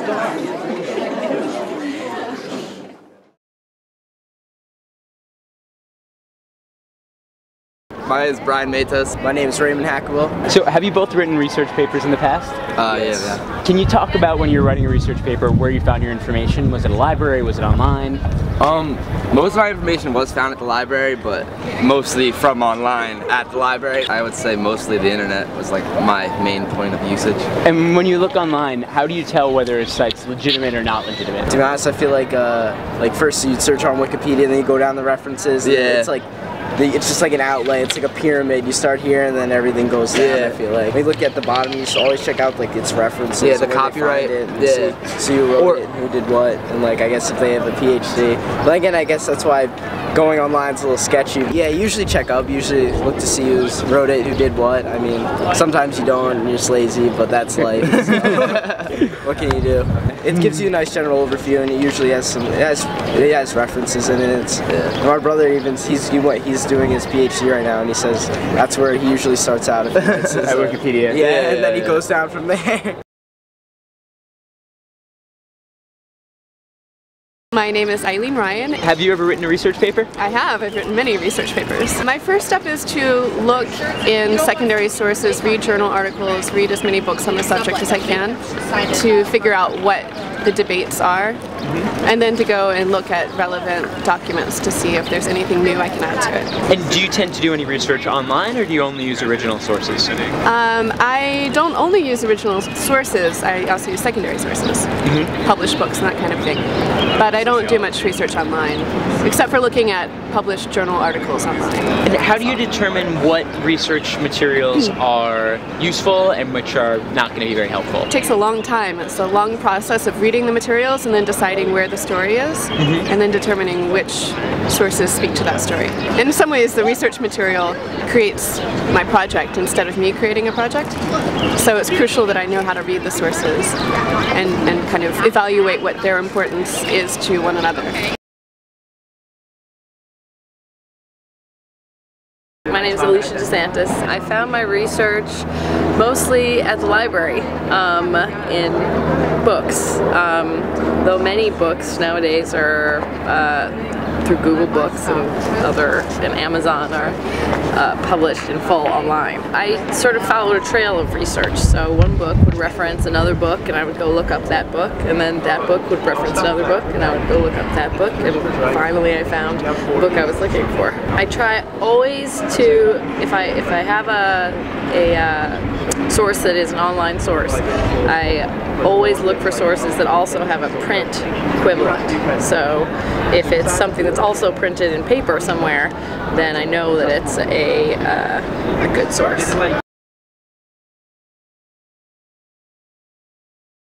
My name is Brian Matos. My name is Raymond Hackable. So have you both written research papers in the past? Yes. Yeah. Can you talk about when you were writing a research paper, where you found your information? Was it a library? Was it online? Most of my information was found at the library, but mostly from online at the library. I would say mostly the internet was like my main point of usage. And when you look online, how do you tell whether a site's legitimate or not legitimate? To be honest, I feel like first you'd search on Wikipedia, then you go down the references. And yeah. It's like it's just like an outlet. It's like a pyramid. You start here and then everything goes down. Yeah. I feel like when you look at the bottom, you should always check out like its references. Yeah, the copyright. See who wrote it and who did what, and like I guess if they have a PhD. But again, I guess that's why going online is a little sketchy. Yeah, usually check up. Usually look to see who wrote it, who did what. I mean, sometimes you don't, and you're just lazy, but that's life. So, what can you do? It gives you a nice general overview, and it usually has it has references in it. And our brother he's doing his PhD right now, and he says that's where he usually starts out. At Wikipedia. Yeah, and then he goes down from there. My name is Eileen Ryan. Have you ever written a research paper? I have. I've written many research papers. My first step is to look in secondary sources, read journal articles, read as many books on the subject as I can to figure out what the debates are, and then to go and look at relevant documents to see if there's anything new I can add to it. And do you tend to do any research online, or do you only use original sources? I don't only use original sources, I also use secondary sources, published books and that kind of thing. But I don't do much research online, except for looking at published journal articles online. And how do you determine what research materials are useful and which are not going to be very helpful? It takes a long time. It's a long process of reading the materials and then deciding where the story is, and then determining which sources speak to that story. In some ways, the research material creates my project instead of me creating a project. So it's crucial that I know how to read the sources and kind of evaluate what their importance is to one another. My name is Alicia DeSantis. I found my research mostly at the library in books, though many books nowadays are through Google Books and Amazon are published in full online. I sort of followed a trail of research, so one book would reference another book and I would go look up that book, and then that book would reference another book and I would go look up that book, and finally I found the book I was looking for. I try always to, if I have a source that is an online source, I always look for sources that also have a print equivalent. So if it's something that's also printed in paper somewhere, then I know that it's a good source.